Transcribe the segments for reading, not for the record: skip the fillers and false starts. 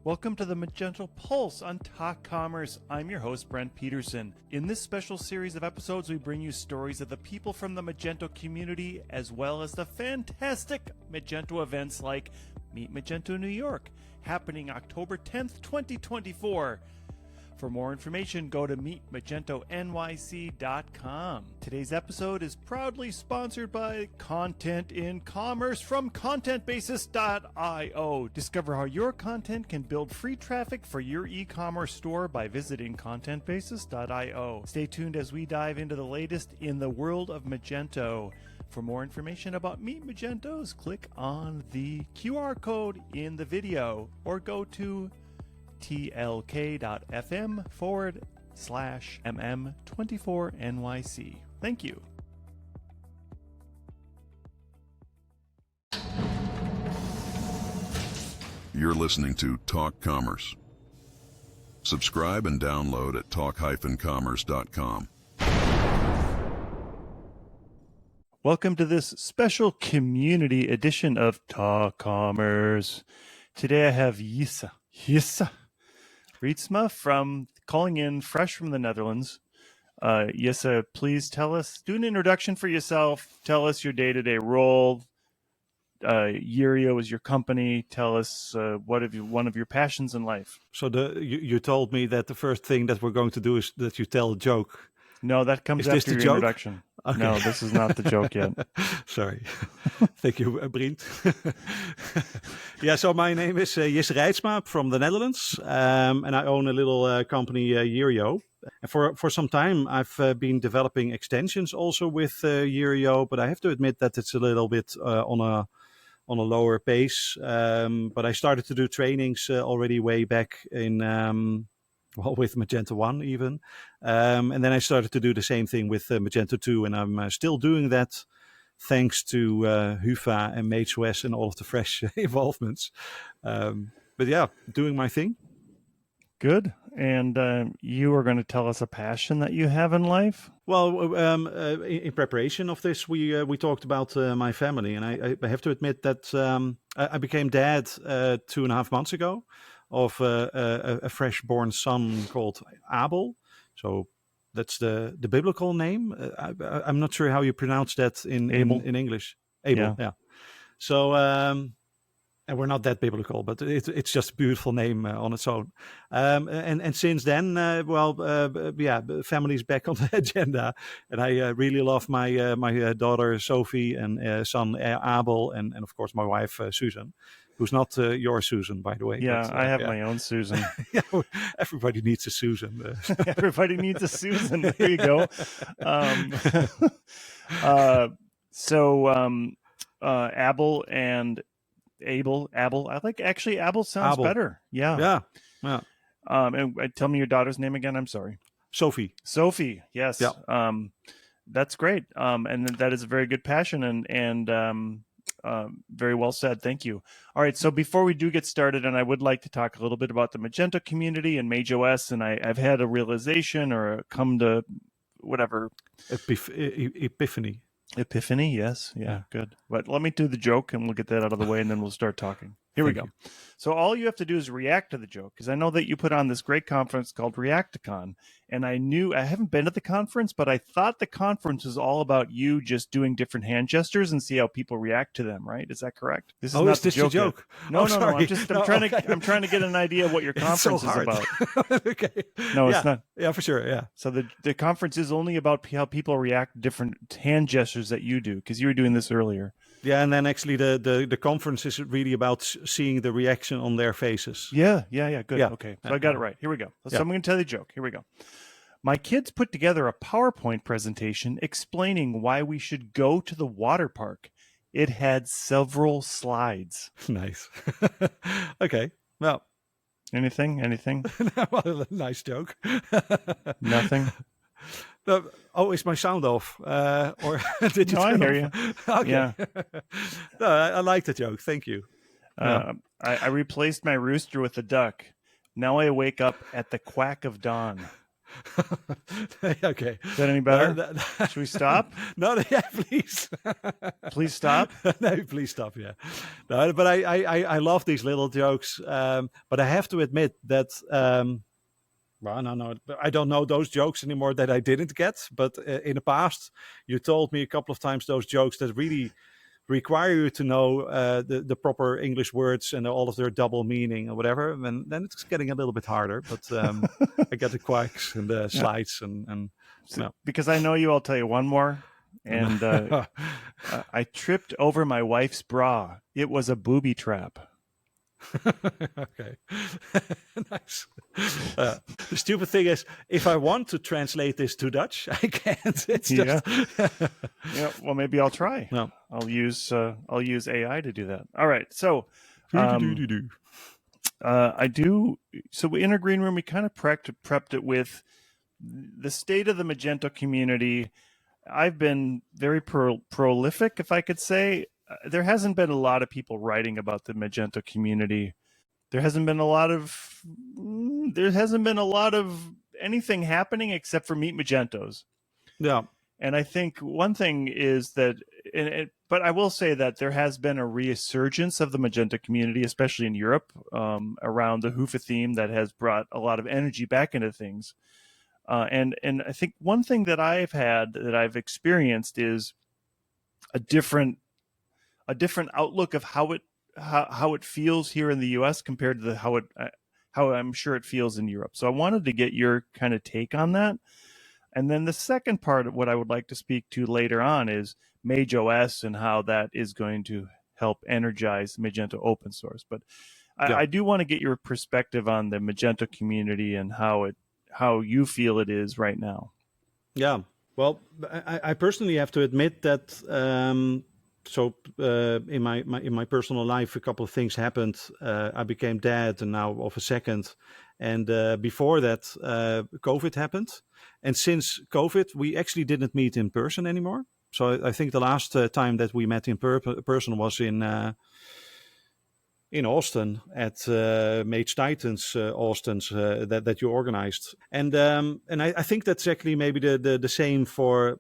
Welcome to the Magento Pulse on Talk Commerce. I'm your host, Brent Peterson. In this special series of episodes, we bring you stories of the people from the Magento community, as well as the fantastic Magento events like Meet Magento New York, happening October 10th, 2024. For more information, go to meetmagentonyc.com. Today's episode is proudly sponsored by Content in Commerce from contentbasis.io. Discover how your content can build free traffic for your e-commerce store by visiting contentbasis.io. Stay tuned as we dive into the latest in the world of Magento. For more information about Meet Magentos, click on the QR code in the video or go to tlk.fm/mm24nyc. Thank you. You're listening to Talk Commerce. Subscribe and download at talk-commerce.com. Welcome to this special community edition of Talk Commerce. Today I have Jisse Reitsma from calling in fresh from the Netherlands. Jisse, please do an introduction for yourself. Tell us your day-to-day role. Eurio is your company. Tell us one of your passions in life. So you told me that the first thing that we're going to do is that you tell a joke. No, that comes after your introduction. Okay. No, this is not the joke yet. Sorry. Thank you, Brent. Yeah, so my name is Jisse Reitsma from the Netherlands, and I own a little company, Eurio. And for some time, I've been developing extensions also with Eurio, but I have to admit that it's a little bit on a lower pace. But I started to do trainings already way back in with Magento 1 even. And then I started to do the same thing with Magento 2, and I'm still doing that thanks to Hufa and MageOS and all of the fresh involvements. But yeah, doing my thing. Good. And you are going to tell us a passion that you have in life? Well, in preparation of this, we talked about my family, and I have to admit that I became dad 2.5 months ago of a fresh-born son called Abel. So that's the biblical name. I'm not sure how you pronounce that in English. Abel, yeah. So, and we're not that biblical, but it's just a beautiful name on its own. And since then, family's back on the agenda, and I really love my daughter Sophie and son Abel, and of course my wife Susan, who's not your Susan, by the way. Yeah, but, I have my own Susan. Yeah, everybody needs a Susan. Everybody needs a Susan. There you go. Abel and Abel. I like Abel sounds better. Yeah. And tell me your daughter's name again. I'm sorry. Sophie. Yes. Yeah. That's great. And that is a very good passion and very well said. Thank you. All right. So before we do get started, and I would like to talk a little bit about the Magento community and MageOS, and I've had a realization or come to whatever. Epiphany. Yes. Yeah. Good. But let me do the joke and we'll get that out of the way and then we'll start talking. Here we go. So all you have to do is react to the joke, because I know that you put on this great conference called Reacticon, and I haven't been to the conference, but I thought the conference was all about you just doing different hand gestures and see how people react to them. Right? Is that correct? This is not the joke. No. I'm trying to get an idea of what your conference is about. Okay. No, it's not. Yeah, for sure. Yeah. So the conference is only about how people react to different hand gestures that you do, because you were doing this earlier. Yeah, and then actually the conference is really about seeing the reaction on their faces. Yeah. Good. Yeah. Okay. So I got it right. Here we go. So I'm going to tell you a joke. Here we go. My kids put together a PowerPoint presentation explaining why we should go to the water park. It had several slides. Nice. Okay. Well. Anything? Well, nice joke. Nothing. Is my sound off? Or did you? No, I hear off? you. Okay. Yeah. No, I like the joke. Thank you. I replaced my rooster with a duck. Now I wake up at the quack of dawn. Okay. Is that any better? Should we stop? No, yeah, please. Please stop. No, please stop. Yeah, no, but I love these little jokes. But I have to admit that well, no, I don't know those jokes anymore that I didn't get. But in the past, you told me a couple of times those jokes that really require you to know the proper English words and all of their double meaning or whatever. And then it's getting a little bit harder. But I get the quacks and the slides and no. Because I know you, I'll tell you one more. And I tripped over my wife's bra. It was a booby trap. Okay. Nice. The stupid thing is, if I want to translate this to Dutch, I can't. It's just yeah. Well, maybe I'll try. No. I'll use AI to do that. All right. So I do. So in our green room, we kind of prepped it with the state of the Magento community. I've been very prolific, if I could say. There hasn't been a lot of people writing about the Magento community. There hasn't been a lot of anything happening except for Meet Magentos. Yeah. And I think one thing is that, but I will say that there has been a resurgence of the Magento community, especially in Europe, around the Hufa theme that has brought a lot of energy back into things. And I think one thing that I've experienced is a different outlook of how it feels here in the U.S. compared to how I'm sure it feels in Europe. So I wanted to get your kind of take on that. And then the second part of what I would like to speak to later on is MageOS and how that is going to help energize Magento open source. But I do want to get your perspective on the Magento community and how you feel it is right now. Yeah. Well, I personally have to admit that in my personal life, a couple of things happened. I became dad, and now of a second. And before that, COVID happened. And since COVID, we actually didn't meet in person anymore. So I think the last time that we met in person was in Austin at Mage Titans Austin's that you organized. And I think that's actually maybe the same for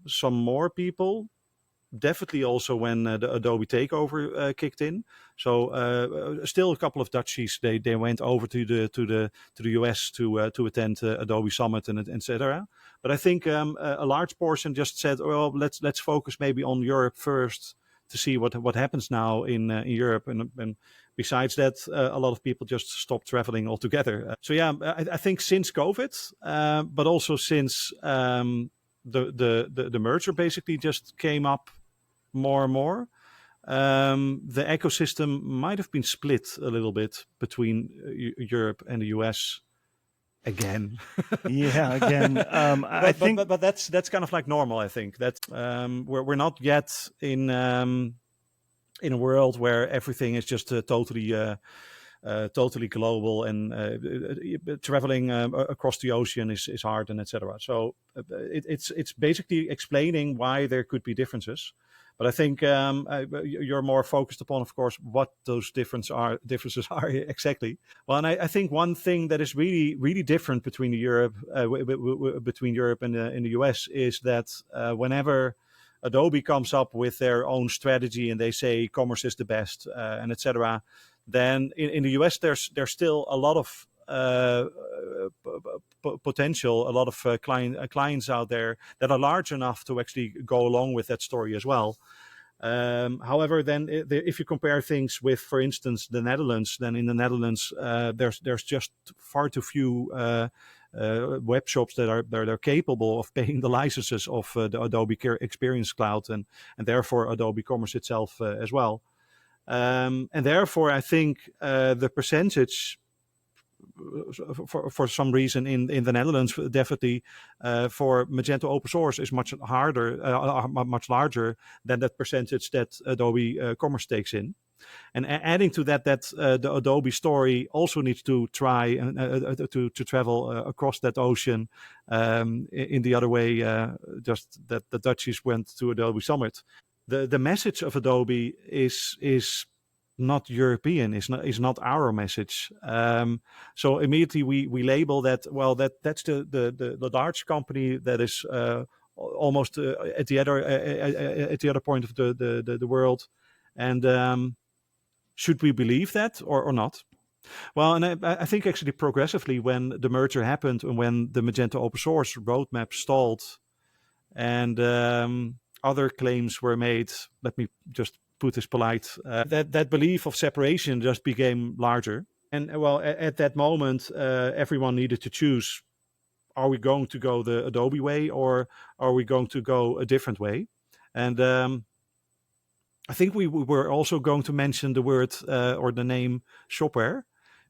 some more people. Definitely also when the Adobe takeover kicked in. So still a couple of Dutchies they went over to the US to attend Adobe Summit and etc. But I think a large portion just said, well, let's focus maybe on Europe first to see what happens now in Europe. And besides that, a lot of people just stopped traveling altogether. So yeah, I think since COVID, but also since the merger basically just came up more and more. The ecosystem might have been split a little bit between Europe and the US again. Yeah, again. I think, but that's kind of like normal. I think that we're not yet in a world where everything is just totally global, and traveling across the ocean is hard, and etc. So it's basically explaining why there could be differences. But I think you're more focused upon, of course, what those differences are exactly. Well, and I think one thing that is really, really different between Europe and the US is that whenever Adobe comes up with their own strategy and they say commerce is the best and etc., then in the US there's still a lot of potential, a lot of clients out there that are large enough to actually go along with that story as well. However, then if you compare things with, for instance, the Netherlands, then in the Netherlands there's just far too few web shops that are capable of paying the licenses of the Adobe Experience Cloud and therefore Adobe Commerce itself as well. And therefore, I think the percentage for some reason in the Netherlands, definitely for Magento open source is much larger than that percentage that Adobe Commerce takes in. And adding to that, the Adobe story also needs to try to travel across that ocean in the other way, just that the Dutchies went to Adobe Summit. The message of Adobe is not European, is not our message. So immediately we label that, well, that's the large company that is almost at the other point of the world, and should we believe that or not? Well, and I think actually progressively, when the merger happened and when the Magento open source roadmap stalled and other claims were made, let me just put this polite, that belief of separation just became larger. And well, at that moment, everyone needed to choose, are we going to go the Adobe way or are we going to go a different way? And I think we were also going to mention the word or the name Shopware,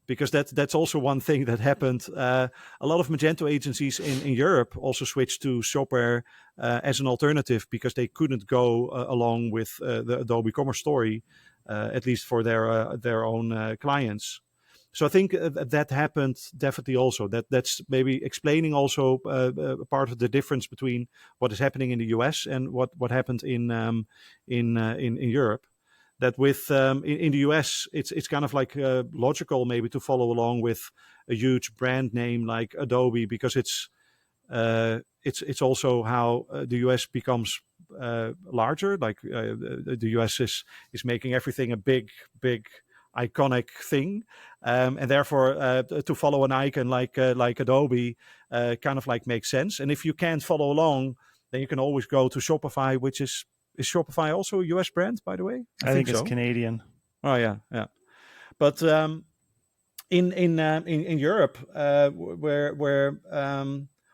because that's also one thing that happened. A lot of Magento agencies in Europe also switched to Shopware as an alternative because they couldn't go along with the Adobe Commerce story, at least for their own clients. So I think that happened definitely also. That's maybe explaining also part of the difference between what is happening in the US and what happened in Europe. That with in the US, it's kind of like logical maybe to follow along with a huge brand name like Adobe, because it's also how the US becomes larger. Like the US is making everything a big iconic thing, and therefore to follow an icon like Adobe kind of like makes sense. And if you can't follow along, then you can always go to Shopify, which is Shopify also a US brand, by the way? I think it's so. Canadian. Oh yeah. But in Europe, we're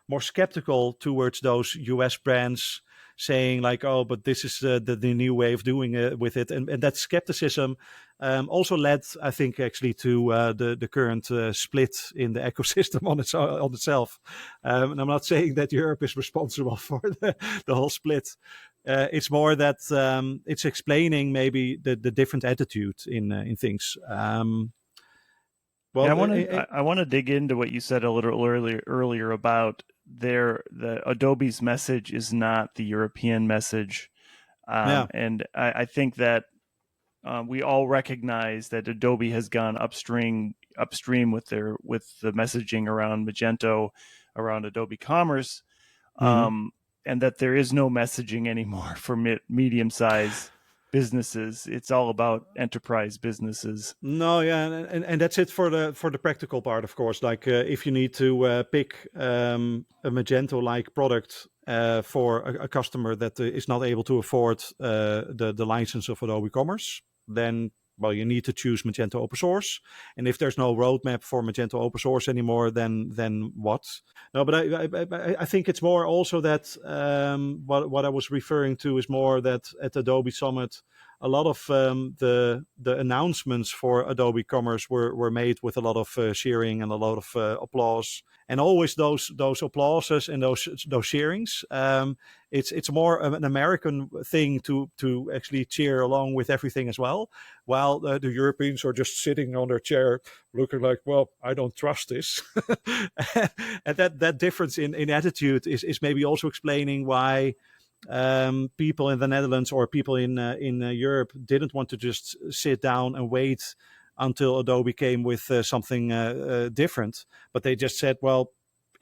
more skeptical towards those US brands, saying like, oh, but this is the new way of doing it with it, and that skepticism also led, I think, actually to the current split in the ecosystem on itself. And I'm not saying that Europe is responsible for the whole split. It's more that it's explaining maybe the different attitude in things. Well, yeah, I want to dig into what you said a little earlier about the Adobe's message is not the European message, and I think that we all recognize that Adobe has gone upstream with the messaging around Magento, around Adobe Commerce, and that there is no messaging anymore for medium-sized businesses. It's all about enterprise businesses. No, yeah, and that's it for the practical part, of course. Like if you need to pick a Magento-like product for a customer that is not able to afford the license of Adobe Commerce, then well, you need to choose Magento open source. And if there's no roadmap for Magento open source anymore, then what? No, but I think it's more also that what I was referring to is more that at Adobe Summit, a lot of the announcements for Adobe Commerce were made with a lot of cheering and a lot of applause, and always those applauses and those cheerings. It's more an American thing to actually cheer along with everything as well, while the Europeans are just sitting on their chair looking like, well, I don't trust this. And that difference in attitude is maybe also explaining why people in the Netherlands or people in Europe didn't want to just sit down and wait until Adobe came with something different, but they just said, well,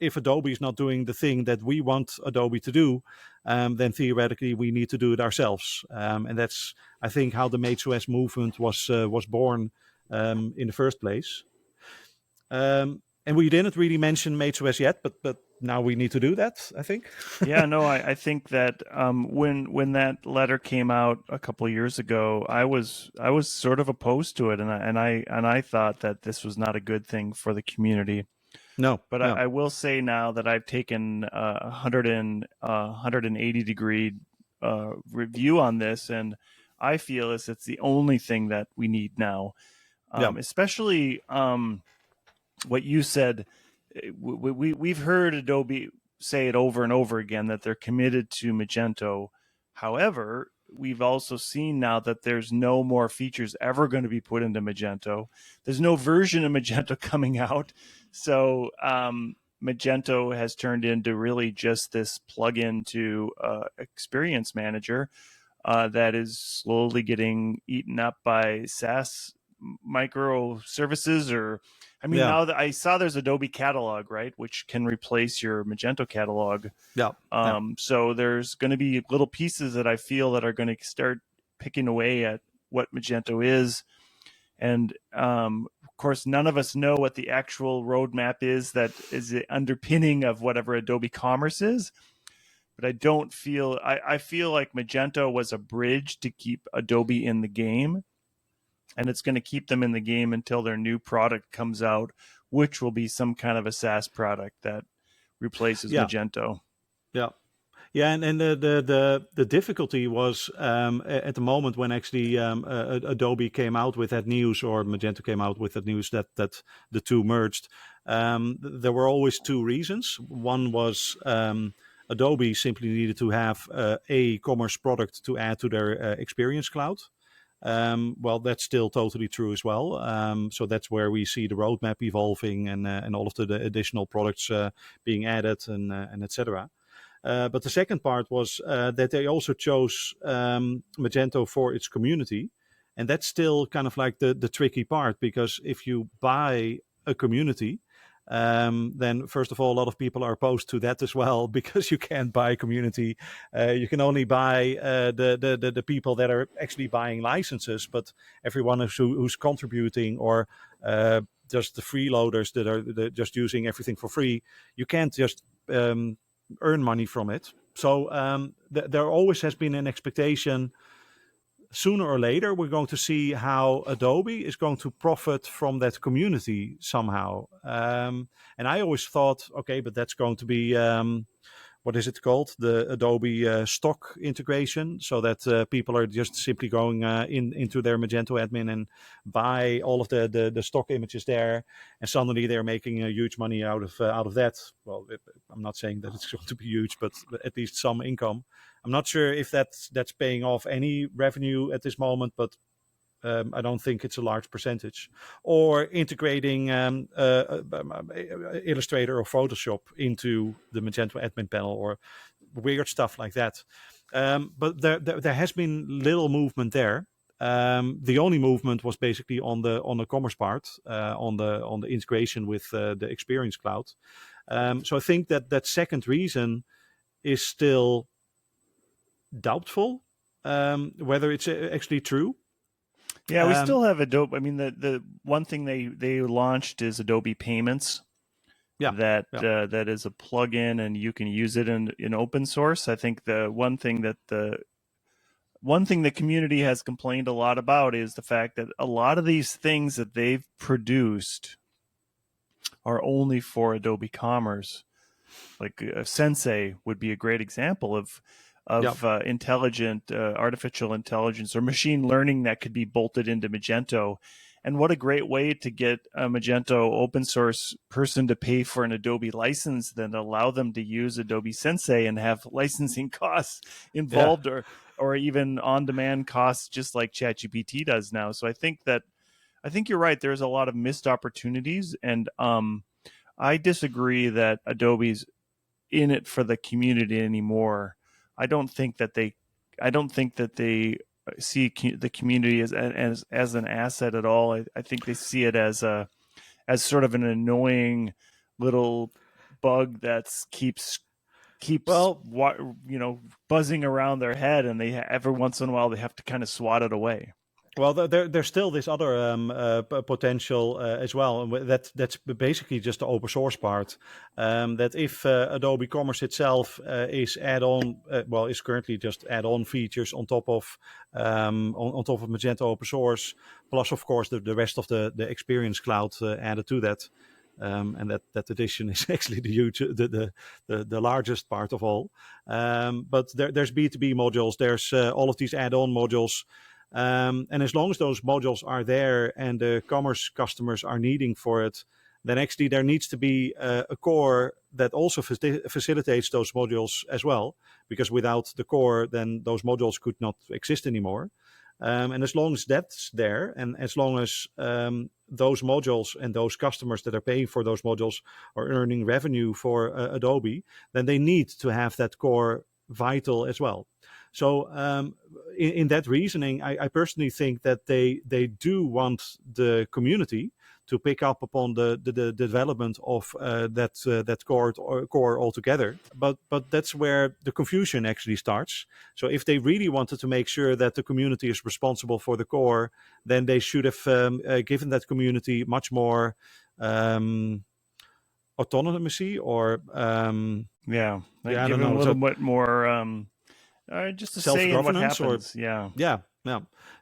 if Adobe is not doing the thing that we want Adobe to do, then theoretically we need to do it ourselves. And that's, I think, how the MageOS movement was born in the first place. And we didn't really mention MageOS yet, but now we need to do that, I think. Yeah, no, I think that when that letter came out a couple of years ago, I was sort of opposed to it, and I thought that this was not a good thing for the community. No, but no. I will say now that I've taken 180 degree review on this, and I feel it's the only thing that we need now, especially what you said. We've heard Adobe say it over and over again that they're committed to Magento. However, we've also seen now that there's no more features ever going to be put into Magento. There's no version of Magento coming out. So Magento has turned into really just this plugin to Experience Manager. that is slowly getting eaten up by SaaS microservices. Or, I mean, Yeah. now that I saw there's Adobe Catalog, right, which can replace your Magento catalog. Yeah. So there's going to be little pieces that I feel that are going to start picking away at what Magento is. And of course, none of us know what the actual roadmap is that is the underpinning of whatever Adobe Commerce is. But I don't feel, I feel like Magento was a bridge to keep Adobe in the game. And it's going to keep them in the game until their new product comes out, which will be some kind of a SaaS product that replaces Magento. Yeah. Yeah, and the difficulty was at the moment when actually Adobe came out with that news, or Magento came out with that news that the two merged. There were always two reasons. One was Adobe simply needed to have a commerce product to add to their Experience Cloud. Well, that's still totally true as well. So that's where we see the roadmap evolving and all of the additional products being added and etc. But the second part was that they also chose Magento for its community. And that's still kind of like the tricky part, because if you buy a community, then first of all, a lot of people are opposed to that as well, because you can't buy a community. You can only buy the people that are actually buying licenses, but everyone who's contributing, or just the freeloaders that are just using everything for free, you can't just earn money from it. So there always has been an expectation, sooner or later we're going to see how Adobe is going to profit from that community somehow. And I always thought, okay, but that's going to be what is it called? The Adobe stock integration, so that people are just simply going into their Magento admin and buy all of the stock images there, and suddenly they're making huge money out of that. Well, I'm not saying that it's going to be huge, but at least some income. I'm not sure if that's paying off any revenue at this moment, but I don't think it's a large percentage. Or integrating Illustrator or Photoshop into the Magento admin panel, or weird stuff like that. But there has been little movement there. The only movement was basically on the commerce part, on the integration with the Experience Cloud. So I think that second reason is still doubtful whether it's actually true. Yeah, we still have Adobe. I mean, the one thing they launched is Adobe Payments. Yeah, that is a plugin, and you can use it in open source. I think the one thing the community has complained a lot about is the fact that a lot of these things that they've produced are only for Adobe Commerce. Like Sensei would be a great example of intelligent artificial intelligence or machine learning that could be bolted into Magento. And what a great way to get a Magento open source person to pay for an Adobe license than allow them to use Adobe Sensei and have licensing costs involved, or even on-demand costs, just like ChatGPT does now. So I think you're right. There's a lot of missed opportunities, and I disagree that Adobe's in it for the community anymore. I don't think that they see the community as an asset at all. I think they see it as sort of an annoying little bug that keeps buzzing around their head, and every once in a while they have to kind of swat it away. Well, there's still this other potential as well, and that's basically just the open source part. That if Adobe Commerce itself is is currently just add-on features on top of Magento open source, plus of course the rest of the Experience Cloud added to that. And that edition is actually the largest part of all. But there's B2B modules, there's all of these add-on modules. And as long as those modules are there and the commerce customers are needing for it, then actually there needs to be a core that also facilitates those modules as well. Because without the core, then those modules could not exist anymore. And as long as that's there, and as long as those modules and those customers that are paying for those modules are earning revenue for Adobe, then they need to have that core vital as well. So in that reasoning, I personally think that they do want the community to pick up upon the development of that core altogether. But that's where the confusion actually starts. So if they really wanted to make sure that the community is responsible for the core, then they should have given that community much more autonomy, or Yeah, like I give don't them a know, little so bit more, just to say in what self-governance, or happens. Yeah, yeah.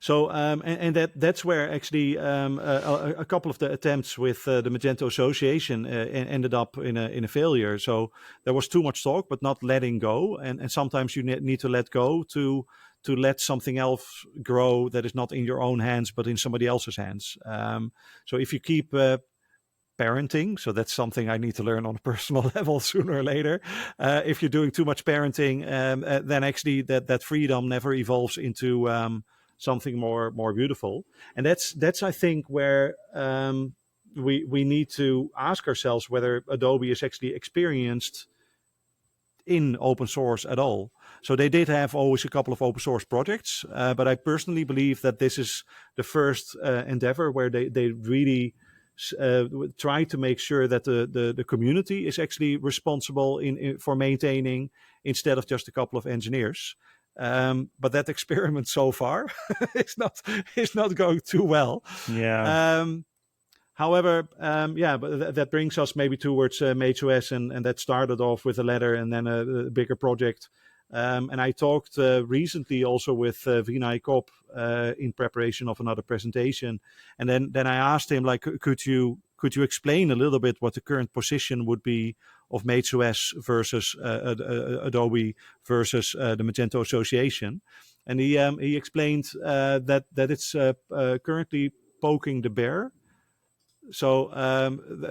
So and that's where actually a couple of the attempts with the Magento Association ended up in a failure. So there was too much talk, but not letting go. And sometimes you need to let go to let something else grow that is not in your own hands, but in somebody else's hands. So if you keep parenting, so that's something I need to learn on a personal level sooner or later. If you're doing too much parenting, then actually that freedom never evolves into something more beautiful. And that's I think where we need to ask ourselves whether Adobe is actually experienced in open source at all. So they did have always a couple of open source projects, but I personally believe that this is the first endeavor where they really try to make sure that the community is actually responsible for maintaining, instead of just a couple of engineers. But that experiment so far is not going too well. yeah. However, but that brings us maybe towards MageOS, and that started off with a letter and then a bigger project. And I talked recently also with Vinay Kopp in preparation of another presentation, and then I asked him, like, could you explain a little bit what the current position would be of MageOS versus Adobe versus the Magento Association, and he explained that it's currently poking the bear. So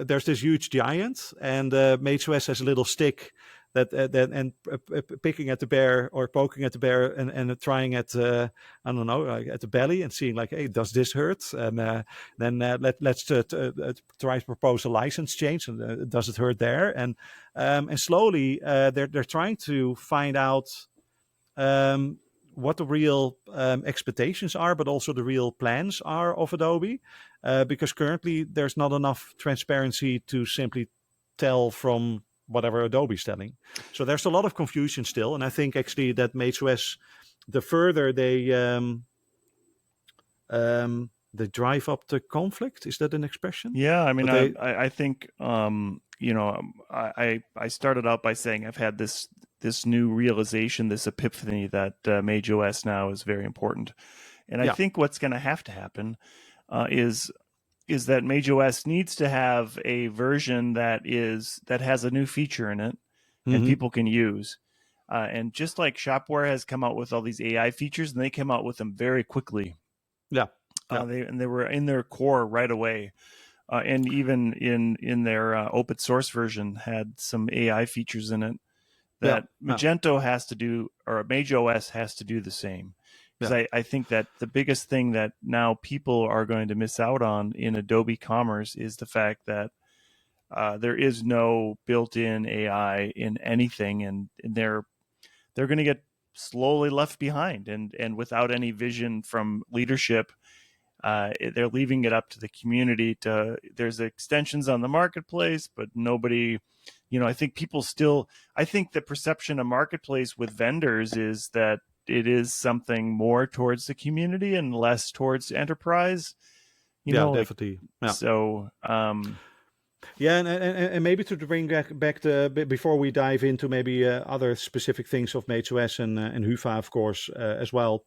there's this huge giant, and MageOS has a little stick that picking at the bear or poking at the bear and trying at I don't know, like at the belly and seeing like, hey, does this hurt? And then let's try to propose a license change. And does it hurt there? And slowly they're trying to find out what the real expectations are, but also the real plans are of Adobe, because currently there's not enough transparency to simply tell from whatever Adobe's telling. So there's a lot of confusion still, and I think actually that MageOS, the further they drive up the conflict, is that an expression? Yeah, I mean, But I think I started out by saying I've had this new realization, this epiphany that MageOS now is very important, and I think what's going to happen is that MageOS needs to have a version that has a new feature in it and people can use. And just like Shopware has come out with all these AI features, and they came out with them very quickly. They were in their core right away. And even in their open source version had some AI features in it that Magento has to do, or MageOS has to do the same. Because I think that the biggest thing that now people are going to miss out on in Adobe Commerce is the fact that there is no built-in AI in anything, and they're going to get slowly left behind, and without any vision from leadership. They're leaving it up to the community there's extensions on the marketplace, but nobody, I think I think the perception of marketplace with vendors is that it is something more towards the community and less towards enterprise. Definitely. So, and maybe to bring back before we dive into maybe other specific things of MageOS and Hufa, of course, as well.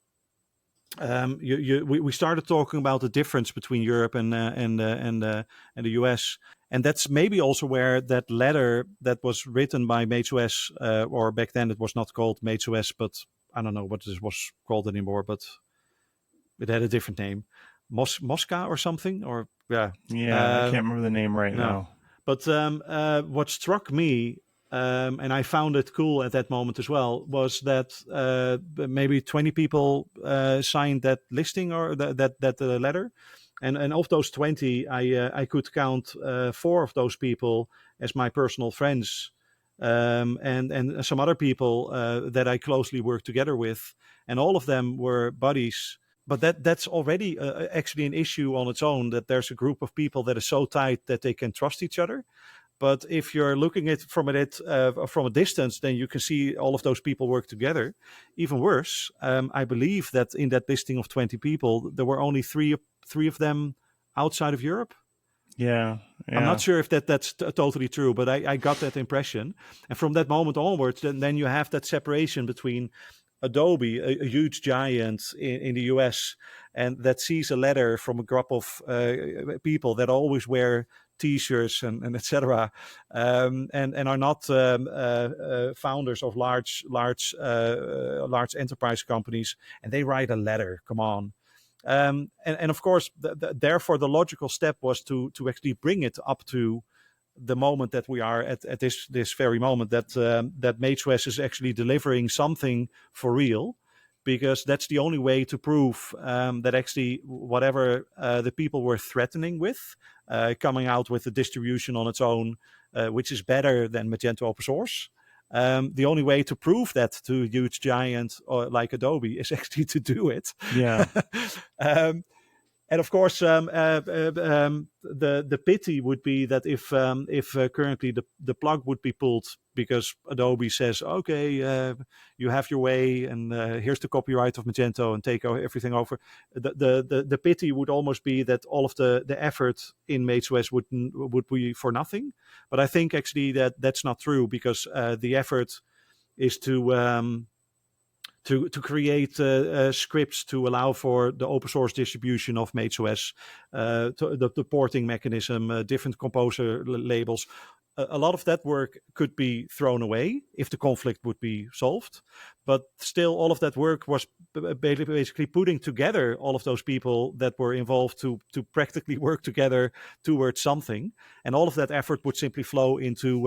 We started talking about the difference between Europe and the US, and that's maybe also where that letter that was written by MageOS, or back then it was not called MageOS, but I don't know what this was called anymore, but it had a different name, Mosca or something, or I can't remember the name right now. But what struck me, and I found it cool at that moment as well, was that maybe 20 people signed that listing or that letter. And of those 20, I could count 4 of those people as my personal friends. and some other people that I closely work together with, and all of them were buddies. But that's already actually an issue on its own, that there's a group of people that is so tight that they can trust each other. But if you're looking at from a distance, then you can see all of those people work together. Even worse, I believe that in that listing of 20 people, there were only three of them outside of Europe. Yeah. I'm not sure if that's totally true, but I got that impression. And from that moment onwards, then you have that separation between Adobe, a huge giant in the US, and that sees a letter from a group of people that always wear T-shirts and etc. And are not founders of large enterprise companies, and they write a letter. Come on. And of course, therefore, the logical step was to actually bring it up to the moment that we are at this very moment, that MageOS is actually delivering something for real, because that's the only way to prove that actually whatever the people were threatening with, coming out with a distribution on its own, which is better than Magento open source. The only way to prove that to a huge giant like Adobe is actually to do it. Yeah. And of course, the pity would be that if currently the plug would be pulled because Adobe says, okay, you have your way, and here's the copyright of Magento, and take everything over. The pity would almost be that all of the effort in MageOS would be for nothing. But I think actually that's not true, because the effort is to create scripts to allow for the open source distribution of MageOS, the porting mechanism, different composer labels. A lot of that work could be thrown away if the conflict would be solved. But still, all of that work was basically putting together all of those people that were involved to practically work together towards something. And all of that effort would simply flow into,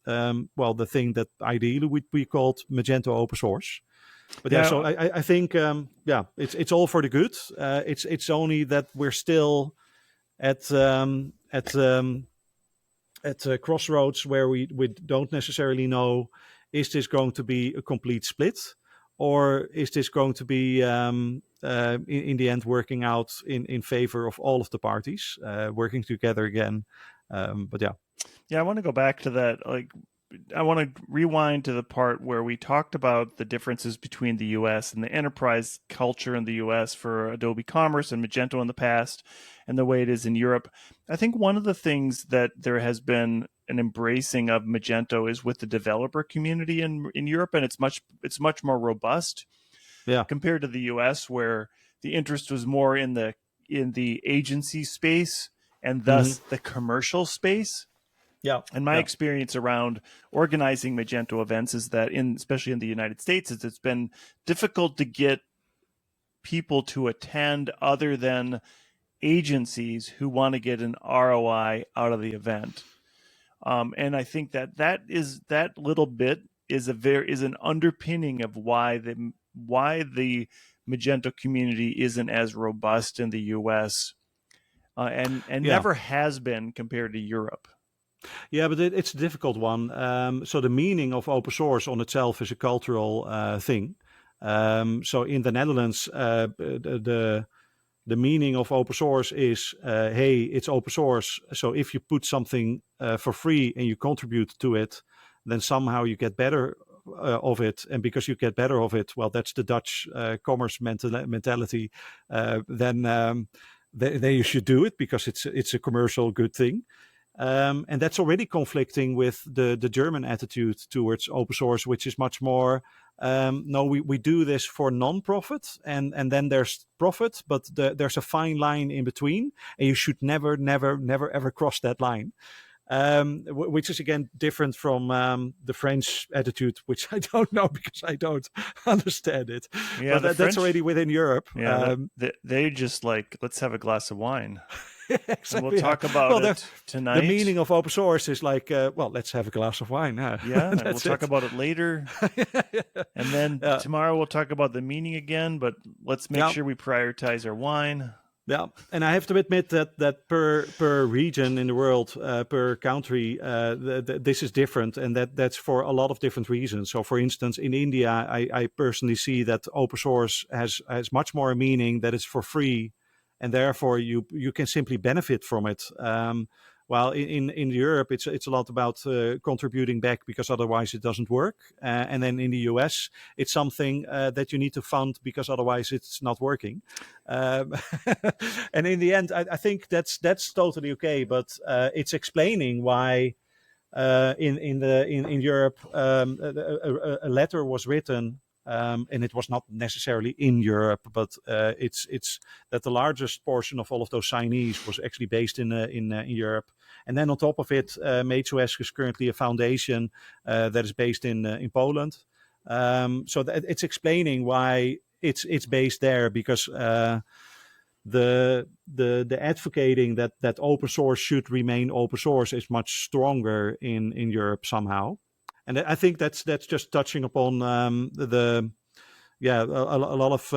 the thing that ideally would be called Magento open source. But yeah, so I think it's all for the good. It's only that we're still at a crossroads where we don't necessarily know, is this going to be a complete split, or is this going to be in the end working out in favor of all of the parties working together again. But yeah, I want to go back to that. I want to rewind to the part where we talked about the differences between the US and the enterprise culture in the US for Adobe Commerce and Magento in the past, and the way it is in Europe. I think one of the things that there has been an embracing of Magento is with the developer community in Europe, and it's much more robust compared to the US, where the interest was more in the agency space and thus the commercial space. Yeah. And my experience around organizing Magento events is that, especially in the United States, it's been difficult to get people to attend other than agencies who want to get an ROI out of the event. And I think that little bit is an underpinning of why the Magento community isn't as robust in the US and never has been compared to Europe. Yeah, but it's a difficult one. So the meaning of open source on itself is a cultural thing. So in the Netherlands, the meaning of open source is, hey, it's open source. So if you put something for free and you contribute to it, then somehow you get better of it. And because you get better of it, well, that's the Dutch commerce mentality. Then you should do it because it's a commercial good thing. And that's already conflicting with the German attitude towards open source, which is much more, no, we do this for non-profit, and then there's profit, but there's a fine line in between, and you should never, ever cross that line. Which is again different from the French attitude, which I don't know because I don't understand it. Yeah, but that's already within Europe. Yeah, they just let's have a glass of wine. Exactly. And we'll talk about it tonight. The meaning of open source is let's have a glass of wine. Yeah, and we'll talk about it later. And then tomorrow we'll talk about the meaning again, but let's make sure we prioritize our wine. Yeah, and I have to admit that per region in the world, per country, this is different, and that's for a lot of different reasons. So, for instance, in India, I personally see that open source has much more meaning, that it's for free, and therefore you can simply benefit from it. While in Europe, it's a lot about contributing back, because otherwise it doesn't work. And then in the US, it's something that you need to fund, because otherwise it's not working. And in the end, I think that's totally okay. But it's explaining why in Europe a letter was written. And it was not necessarily in Europe, but it's that the largest portion of all of those signees was actually based in Europe. And then on top of it, MageOS is currently a foundation that is based in Poland. So it's explaining why it's based there, because the advocating that open source should remain open source is much stronger in Europe somehow. And I think that's just touching upon a lot of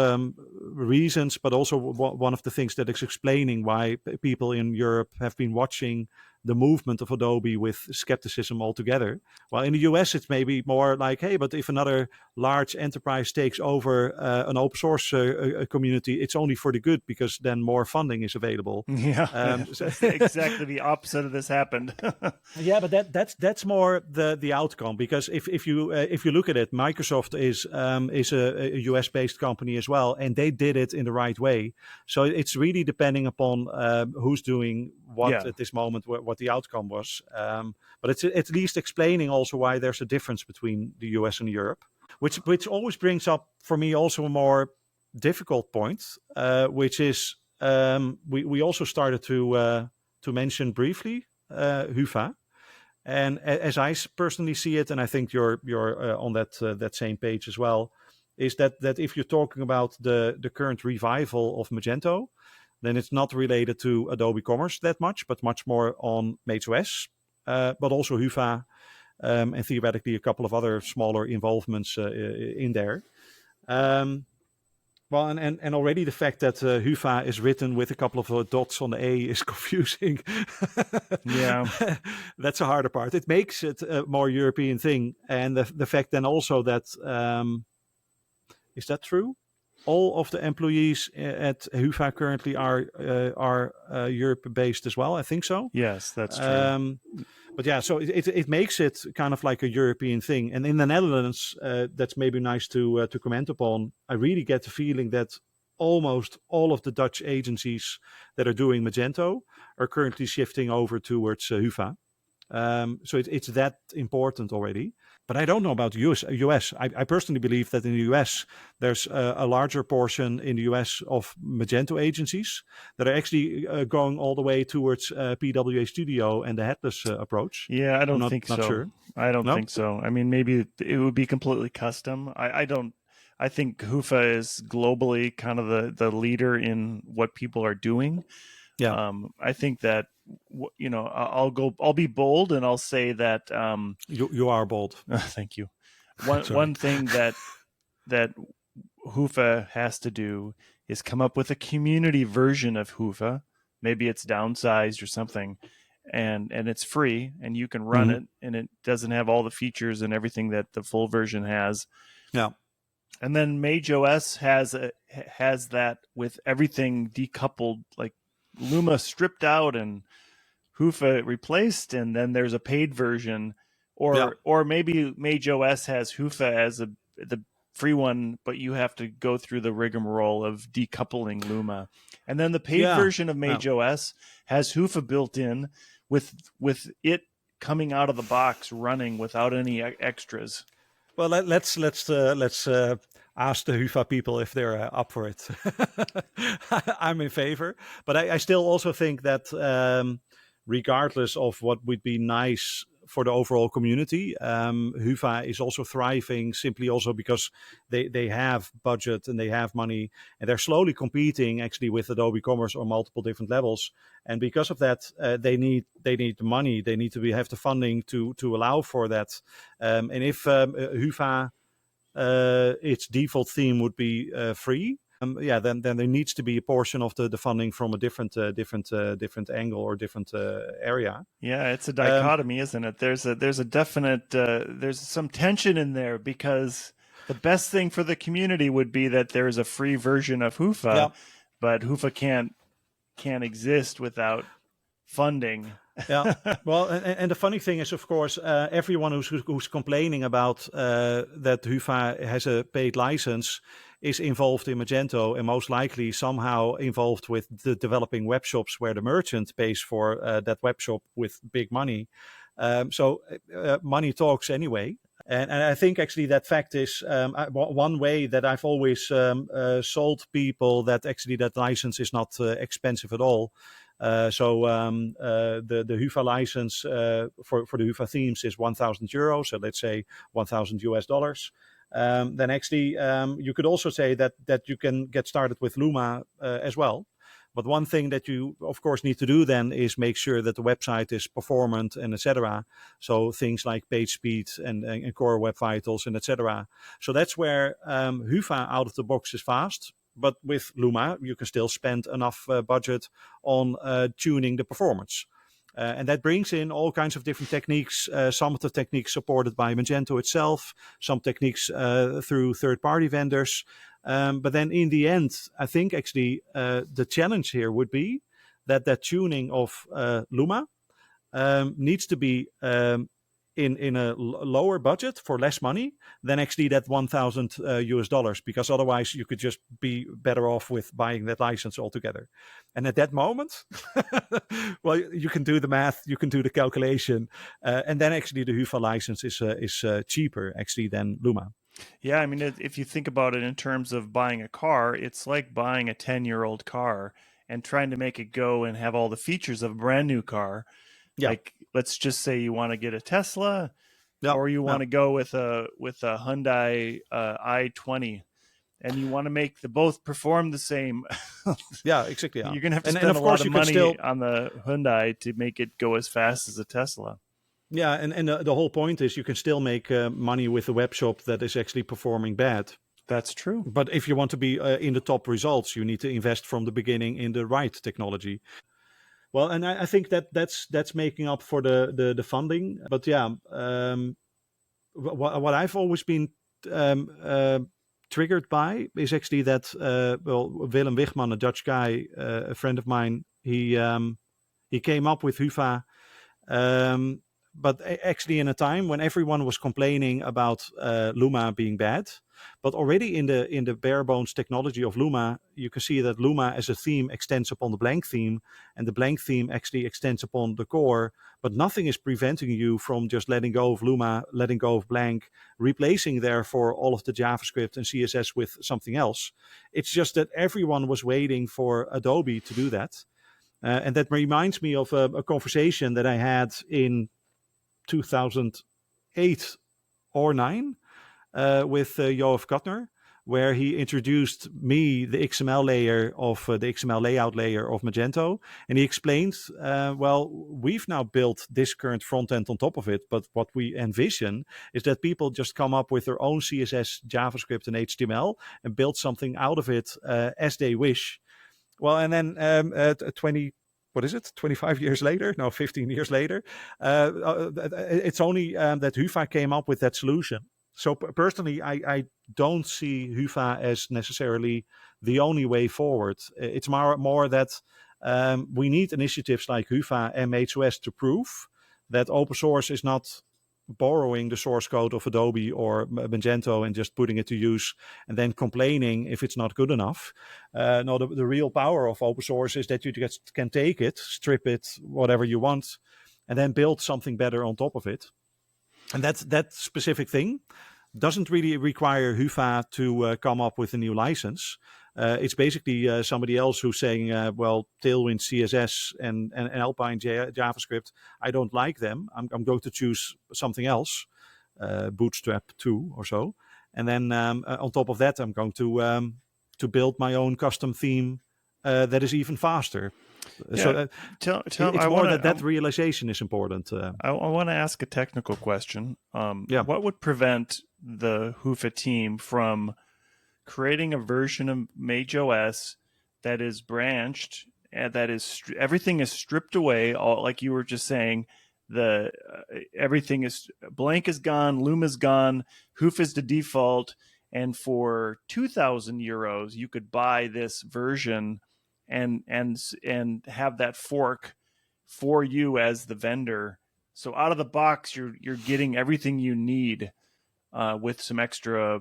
reasons, but also one of the things that is explaining why people in Europe have been watching the movement of Adobe with skepticism altogether. While in the US, it's maybe more like, hey, but if another large enterprise takes over an open source community, it's only for the good, because then more funding is available. Yeah, exactly the opposite of this happened. Yeah, but that's more the outcome, because if you look at it, Microsoft is a US based company as well, and they did it in the right way. So it's really depending upon who's doing what at this moment, what the outcome was. But it's at least explaining also why there's a difference between the US and Europe, which always brings up for me also a more difficult point, which is we also started to mention briefly Hufa. And as I personally see it, and I think you're on that same page as well, is that if you're talking about the current revival of Magento, then it's not related to Adobe Commerce that much, but much more on MageOS, but also Hufa, and theoretically a couple of other smaller involvements in there. Well, and already the fact that Hufa is written with a couple of dots on the A is confusing. Yeah. That's a harder part. It makes it a more European thing. And the fact then also that, is that true? All of the employees at Hufa currently are Europe-based as well. I think so. Yes, that's true. But yeah, so it makes it kind of like a European thing. And in the Netherlands, that's maybe nice to comment upon. I really get the feeling that almost all of the Dutch agencies that are doing Magento are currently shifting over towards Hufa. So it's that important already. But I don't know about US. I personally believe that in the US, there's a larger portion in the US of Magento agencies that are actually going all the way towards PWA Studio and the headless approach. Yeah, I don't think so. Not sure. I don't think so. I mean, maybe it would be completely custom. I think Hufa is globally kind of the leader in what people are doing. Yeah. I think that, I'll be bold and I'll say that you are bold. Thank you. One thing that Hufa has to do is come up with a community version of Hufa. Maybe it's downsized or something, and it's free and you can run it, and it doesn't have all the features and everything that the full version has. Yeah. And then MageOS has that with everything decoupled, like Luma stripped out and Hufa replaced, and then there's a paid version, or maybe MageOS has Hufa as the free one, but you have to go through the rigmarole of decoupling Luma, and then the paid version of MageOS has Hufa built in with it coming out of the box running without any extras. Well, let's ask the Hufa people if they're up for it. I'm in favor, but I still also think that regardless of what would be nice for the overall community, Hufa is also thriving simply also because they have budget and they have money, and they're slowly competing actually with Adobe Commerce on multiple different levels. And because of that, they need the money. They need to have the funding to allow for that. And if Hufa, its default theme would be free, then there needs to be a portion of the funding from a different angle or different area. Yeah, it's a dichotomy, isn't it? There's a definite there's some tension in there, because the best thing for the community would be that there is a free version of Hufa, but Hufa can't exist without funding. Yeah. Well, and the funny thing is, of course, everyone who's complaining about that Hufa has a paid license is involved in Magento, and most likely somehow involved with the developing web shops where the merchant pays for that web shop with big money. So money talks anyway. And I think actually that fact is one way that I've always sold people that actually that license is not expensive at all. So the Hufa license for the Hufa themes is €1,000. So let's say $1,000. Then actually you could also say that you can get started with Luma as well. But one thing that you, of course, need to do then is make sure that the website is performant and etc. So things like page speed and core web vitals and etc. So that's where Hufa out of the box is fast. But with Luma, you can still spend enough budget on tuning the performance. And that brings in all kinds of different techniques. Some of the techniques supported by Magento itself, some techniques through third-party vendors. But then in the end, I think actually the challenge here would be that tuning of Luma needs to be in a lower budget for less money than actually that $1,000 because otherwise you could just be better off with buying that license altogether. And at that moment, well, you can do the math, you can do the calculation, and then actually the Hufa license is cheaper actually than Luma. Yeah, I mean, if you think about it in terms of buying a car, it's like buying a 10-year-old car and trying to make it go and have all the features of a brand new car. Yeah. Like, let's just say you want to get a Tesla, or you want to go with a Hyundai i20, and you want to make both perform the same. Yeah, exactly. Yeah. You're going to have to spend a lot of money on the Hyundai to make it go as fast as a Tesla. Yeah, and the whole point is you can still make money with a web shop that is actually performing bad. That's true. But if you want to be in the top results, you need to invest from the beginning in the right technology. Well, and I think that's making up for the funding. But yeah, what I've always been triggered by is actually that Willem Wigman, a Dutch guy, a friend of mine, he came up with Hufa. But actually in a time when everyone was complaining about Luma being bad, but already in the bare bones technology of Luma, you can see that Luma as a theme extends upon the blank theme, and the blank theme actually extends upon the core, but nothing is preventing you from just letting go of Luma, letting go of blank, replacing therefore all of the JavaScript and CSS with something else. It's just that everyone was waiting for Adobe to do that. And that reminds me of a conversation that I had in 2008 or 9 with Joaf Katner, where he introduced me the XML layer of the XML layout layer of Magento, and he explained, well, we've now built this current front end on top of it, but what we envision is that people just come up with their own CSS, JavaScript, and HTML and build something out of it as they wish. Well, and then 25 years later? No, 15 years later. It's only that Hufa came up with that solution. So personally, I don't see Hufa as necessarily the only way forward. It's more that we need initiatives like Hufa and MageOS to prove that open source is not borrowing the source code of Adobe or Magento and just putting it to use and then complaining if it's not good enough. No, the real power of open source is that you just can take it, strip it, whatever you want, and then build something better on top of it. And that specific thing doesn't really require Hufa to come up with a new license. It's basically somebody else who's saying, well, Tailwind CSS and Alpine JavaScript, I don't like them. I'm going to choose something else, Bootstrap 2 or so. And then on top of that, I'm going to build my own custom theme that is even faster. Yeah. So it's more that realization is important. I want to ask a technical question. What would prevent the Hufa team from creating a version of MageOS that is branched and that is everything is stripped away, all like you were just saying. The everything is blank is gone, Luma's gone, Hoof is the default, and for 2,000 euros you could buy this version and have that fork for you as the vendor. So out of the box, you're getting everything you need with some extra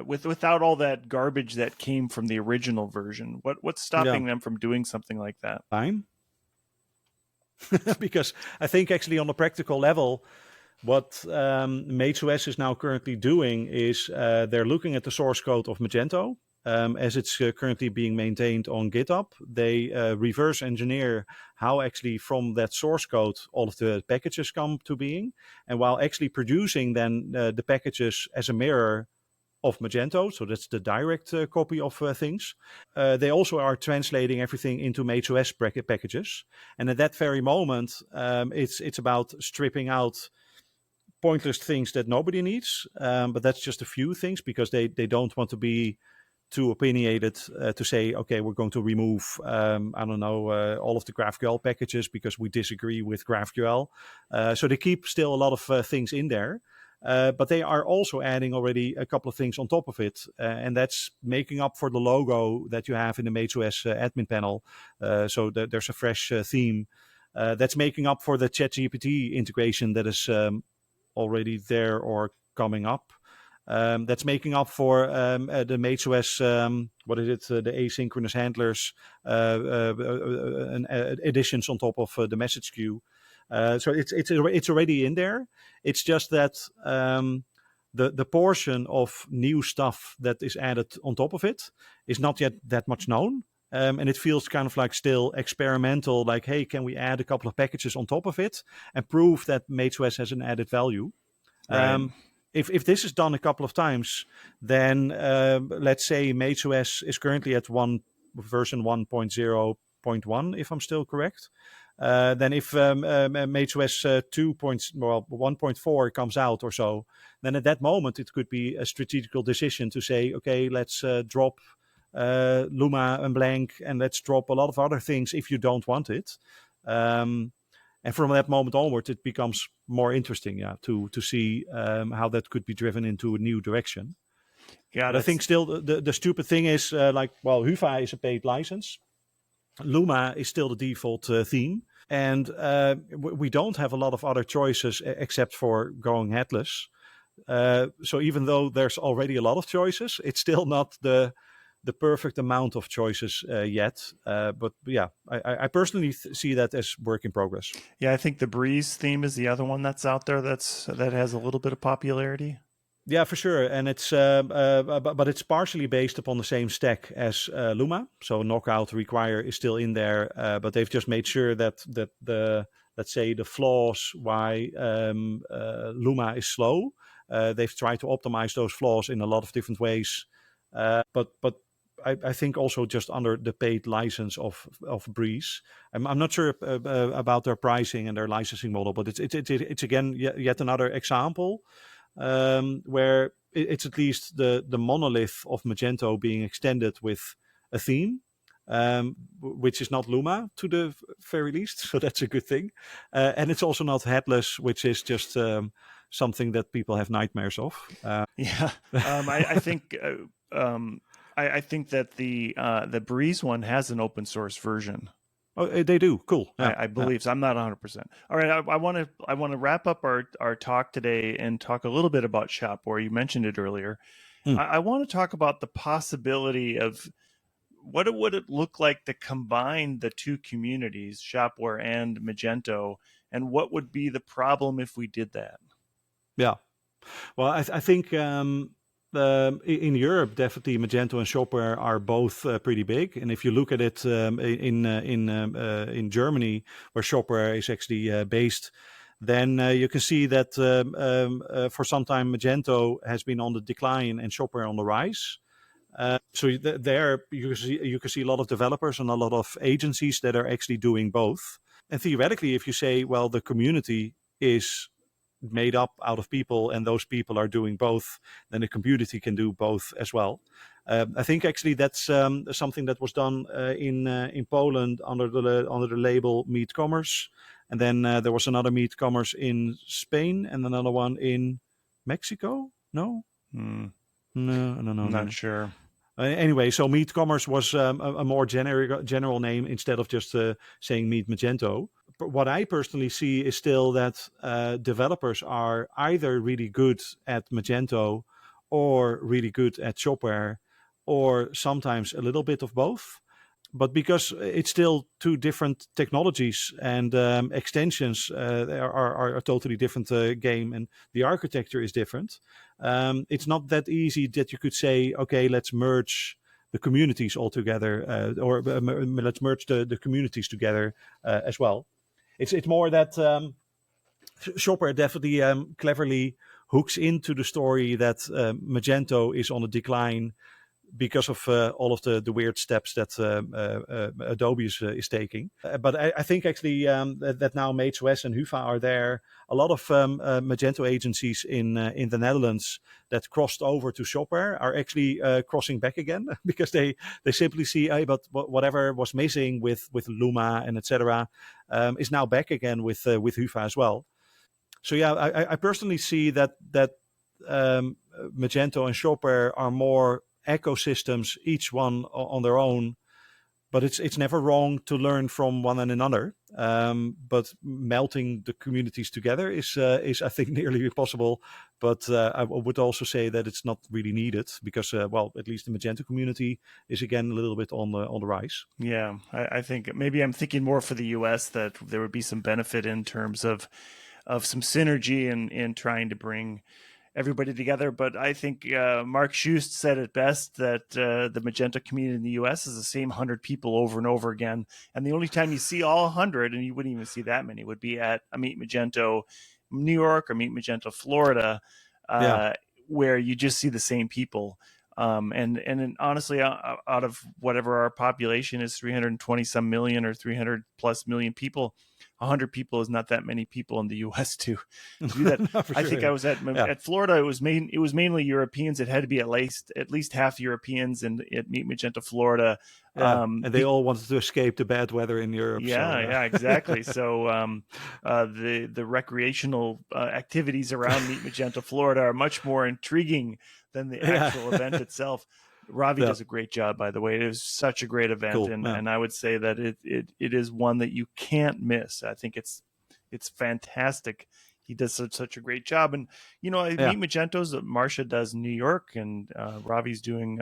without all that garbage that came from the original version. What's stopping them from doing something like that? Time. Because I think actually on a practical level, what MageOS is now currently doing is they're looking at the source code of Magento as it's currently being maintained on GitHub. They reverse engineer how actually from that source code all of the packages come to being. And while actually producing then the packages as a mirror of Magento, so that's the direct copy of things. They also are translating everything into MageOS packages. And at that very moment, it's about stripping out pointless things that nobody needs. But that's just a few things because they don't want to be too opinionated to say, okay, we're going to remove, all of the GraphQL packages because we disagree with GraphQL. So they keep still a lot of things in there. But they are also adding already a couple of things on top of it. And that's making up for the logo that you have in the MageOS admin panel. So there's a fresh theme. That's making up for the ChatGPT integration that is already there or coming up. That's making up for the MageOS, the asynchronous handlers additions on top of the message queue. So it's already in there. It's just that the portion of new stuff that is added on top of it is not yet that much known. And it feels kind of like still experimental, like, hey, can we add a couple of packages on top of it and prove that MageOS has an added value? Right. If this is done a couple of times, then let's say MageOS is currently at version 1.0.1, if I'm still correct. Then if MageOS 1.4 comes out or so, then at that moment it could be a strategical decision to say, okay, let's drop Luma and blank, and let's drop a lot of other things if you don't want it. And from that moment onward, it becomes more interesting, to see how that could be driven into a new direction. Yeah, I think still the stupid thing is Hufa is a paid license. Luma is still the default theme. And we don't have a lot of other choices except for going headless. So even though there's already a lot of choices, it's still not the perfect amount of choices yet. But yeah, I personally see that as work in progress. Yeah, I think the Breeze theme is the other one that's out there that has a little bit of popularity. Yeah, for sure. And it's but it's partially based upon the same stack as Luma. So Knockout Require is still in there, but they've just made sure that the, let's say, the flaws why Luma is slow, they've tried to optimize those flaws in a lot of different ways. But I think also just under the paid license of Breeze. I'm not sure about their pricing and their licensing model, but it's again yet another example where it's at least the monolith of Magento being extended with a theme, which is not Luma to the very least. So that's a good thing. And it's also not headless, which is just something that people have nightmares of. I think I think that the Breeze one has an open source version. Oh, they do. Cool. Yeah, I believe so. I'm not 100%. All right, I want to wrap up our talk today and talk a little bit about Shopware. You mentioned it earlier. I want to talk about the possibility of what would it look like to combine the two communities, Shopware and Magento, and what would be the problem if we did that? Yeah. Well, I think in Europe, definitely Magento and Shopware are both pretty big. And if you look at it in Germany, where Shopware is actually based, then you can see that for some time Magento has been on the decline and Shopware on the rise. So there you can see a lot of developers and a lot of agencies that are actually doing both. And theoretically, if you say, well, the community is made up out of people and those people are doing both, then the community can do both as well. I think actually that's something that was done in Poland under the label Meet Commerce, and then there was another Meet Commerce in Spain and another one in Mexico. No, Mm, no. not sure. Anyway, so Meet Commerce was a more general name instead of just saying Meet Magento. But what I personally see is still that developers are either really good at Magento or really good at Shopware, or sometimes a little bit of both. But because it's still two different technologies and extensions are a totally different game, and the architecture is different, it's not that easy that you could say, okay, let's merge the communities all together, or let's merge the communities together as well. It's more that Shopware definitely cleverly hooks into the story that Magento is on a decline because of all of the weird steps that Adobe is taking. But I think actually that now MageOS and Hufa are there. A lot of Magento agencies in the Netherlands that crossed over to Shopware are actually crossing back again because they simply see, hey, but whatever was missing with Luma and etc. Is now back again with Hufa as well. So yeah, I personally see that Magento and Shopware are more ecosystems, each one on their own, but it's never wrong to learn from one and another. But melting the communities together is I think nearly impossible. But I would also say that it's not really needed because well, at least the Magento community is again a little bit on the rise. Yeah, I think maybe I'm thinking more for the US that there would be some benefit in terms of some synergy in trying to bring everybody together. But I think Mark Schust said it best that the Magento community in the US is the same 100 people over and over again. And the only time you see all 100, and you wouldn't even see that many, would be at a Meet Magento New York or Meet Magento Florida, where you just see the same people. And honestly, out of whatever our population is, 320 some million or 300 plus million people, 100 people is not that many people in the U.S. to do that. No, I think I was at Florida. It was mainly Europeans. It had to be at least half Europeans and at Meet Magento Florida. And they all wanted to escape the bad weather in Europe. Yeah, exactly. So the recreational activities around Meet Magento Florida are much more intriguing than the actual event itself. Ravi does a great job, by the way. It was such a great event, cool. And I would say that it is one that you can't miss. I think it's fantastic. He does such a great job, and Meet Magento's that Marcia does in New York, and Ravi's doing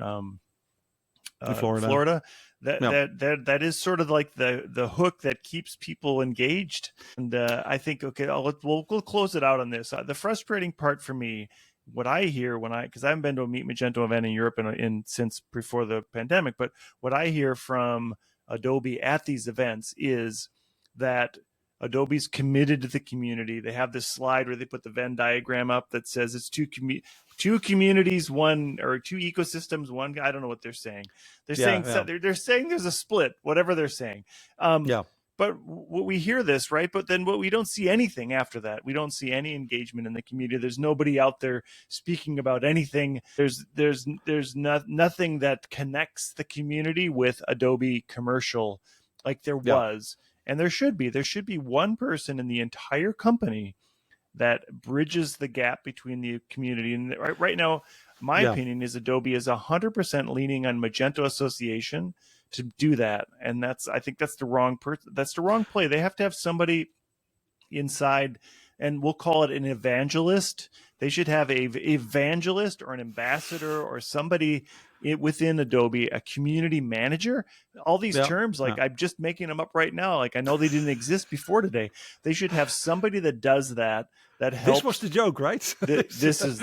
Florida. That is sort of like the hook that keeps people engaged. And I think we'll close it out on this. The frustrating part for me, what I hear because I haven't been to a Meet Magento event in Europe since before the pandemic, but what I hear from Adobe at these events is that Adobe's committed to the community. They have this slide where they put the Venn diagram up that says it's two communities, one, or two ecosystems, one. I don't know what they're saying. They're saying there's a split, whatever they're saying. But we hear this, right? But then we don't see anything after that. We don't see any engagement in the community. There's nobody out there speaking about anything. There's nothing that connects the community with Adobe Commercial like there was. And there should be. There should be one person in the entire company that bridges the gap between the community. And right now, my opinion is Adobe is 100% leaning on Magento Association to do that, and I think that's the wrong that's the wrong play. They have to have somebody inside, and we'll call it an evangelist. They should have a evangelist or an ambassador or somebody within Adobe, a community manager. All these terms, I'm just making them up right now. Like I know they didn't exist before today. They should have somebody that does that helps. This was the joke, right? This is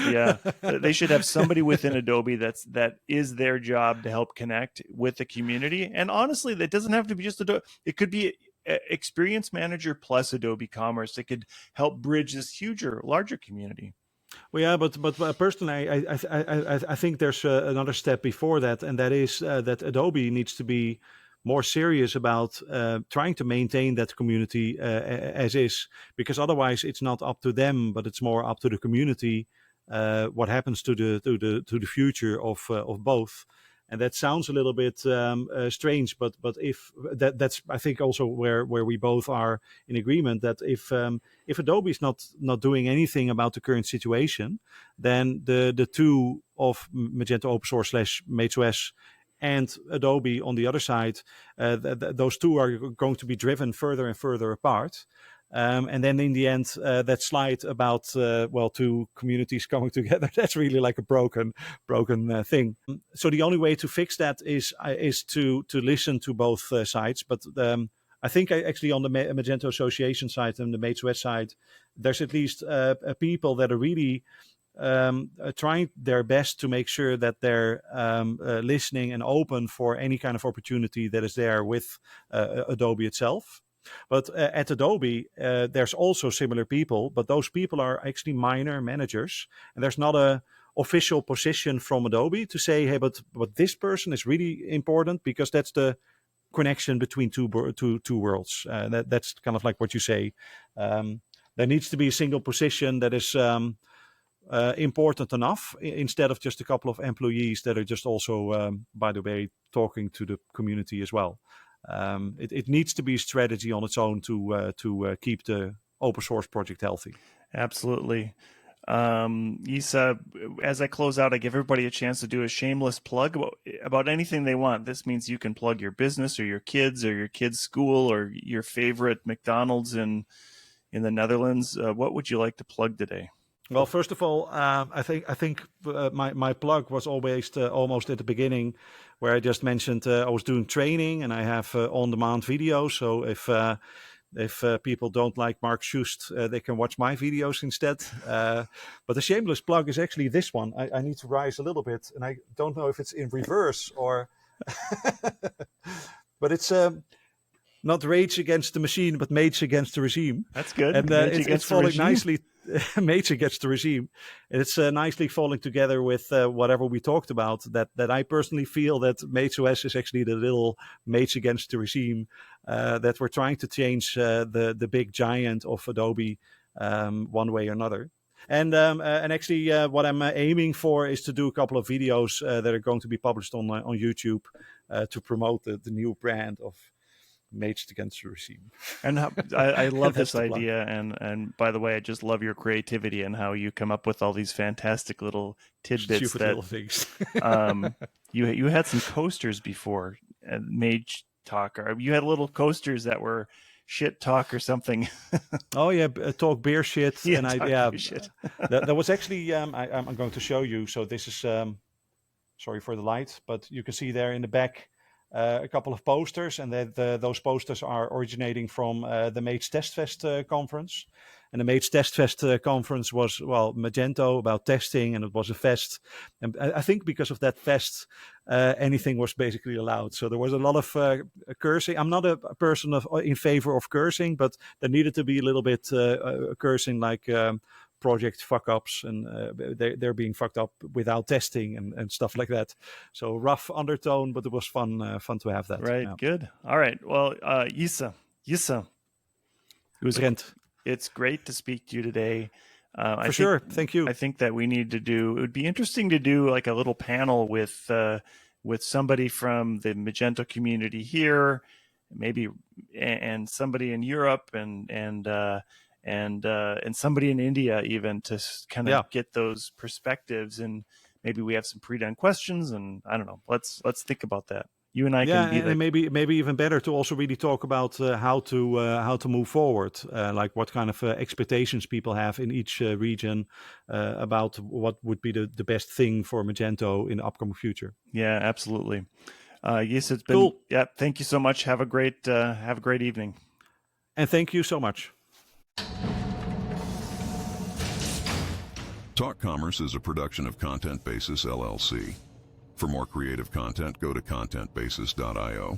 they should have somebody within Adobe that is their job to help connect with the community. And honestly, that doesn't have to be just Adobe. It could be Experience Manager plus Adobe Commerce. It could help bridge this larger community. Well, yeah, but personally, I think there's another step before that, and that is that Adobe needs to be more serious about trying to maintain that community as is, because otherwise it's not up to them, but it's more up to the community what happens to the future of both. And that sounds a little bit strange, but if that's I think also where we both are in agreement that if Adobe is not doing anything about the current situation, then the two of Magento Open Source / MageOS and Adobe on the other side, those two are going to be driven further and further apart. And then in the end, that slide about two communities coming together, that's really like a broken thing. So the only way to fix that is to listen to both sides. But I think actually on the Magento Association side and the MageOS side, there's at least people that are really trying their best to make sure that they're listening and open for any kind of opportunity that is there with Adobe itself. But at Adobe, there's also similar people, but those people are actually minor managers. And there's not a official position from Adobe to say, hey, but this person is really important because that's the connection between two worlds. That's kind of like what you say. There needs to be a single position that is important enough instead of just a couple of employees that are just also, by the way, talking to the community as well. It needs to be a strategy on its own to keep the open source project healthy. Absolutely. Jisse, as I close out, I give everybody a chance to do a shameless plug about anything they want. This means you can plug your business or your kids' school or your favorite McDonald's in the Netherlands. What would you like to plug today? Well, first of all, I think my plug was always almost at the beginning, where I just mentioned I was doing training and I have on-demand videos. So if people don't like Mark Schust, they can watch my videos instead. But the shameless plug is actually this one. I need to rise a little bit, and I don't know if it's in reverse or, but it's. Not Rage Against the Machine, but Mage Against the Regime. That's good. And it's falling nicely, Mage Against the Regime. It's nicely falling together with whatever we talked about, that I personally feel that MageOS is actually the little Mage Against the Regime, that we're trying to change the big giant of Adobe one way or another. And actually what I'm aiming for is to do a couple of videos that are going to be published on YouTube to promote the new brand of Maged Against the Regime. And I love this idea. And by the way, I just love your creativity and how you come up with all these fantastic little tidbits. Stupid little things. You had some coasters before, Mage Talk, or you had little coasters that were shit talk or something. Oh yeah, talk beer shit. Yeah, and shit. that was actually I'm going to show you. So this is sorry for the light, but you can see there in the back a couple of posters, and those posters are originating from the Mage Test Fest conference. And the Mage Test Fest conference was, Magento, about testing, and it was a fest. And I think because of that fest, anything was basically allowed. So there was a lot of cursing. I'm not a person in favor of cursing, but there needed to be a little bit cursing, like project fuck-ups, and they're being fucked up without testing and stuff like that. So rough undertone, but it was fun to have that. Right, yeah. Good. All right. Well, Jisse. Brent. It's great to speak to you today. For sure. Thank you. I think that it would be interesting to do like a little panel with somebody from the Magento community here, maybe, and somebody in Europe and somebody in India even, to kind of get those perspectives, and maybe we have some pre-done questions, and I don't know. Let's think about that. You and I can be and maybe even better to also really talk about how to move forward, like what kind of expectations people have in each region about what would be the best thing for Magento in the upcoming future. Yeah, absolutely. Yes, it's been cool. Yeah, thank you so much. Have a great evening. And thank you so much. Talk Commerce is a production of Content Basis, LLC. For more creative content, go to contentbasis.io.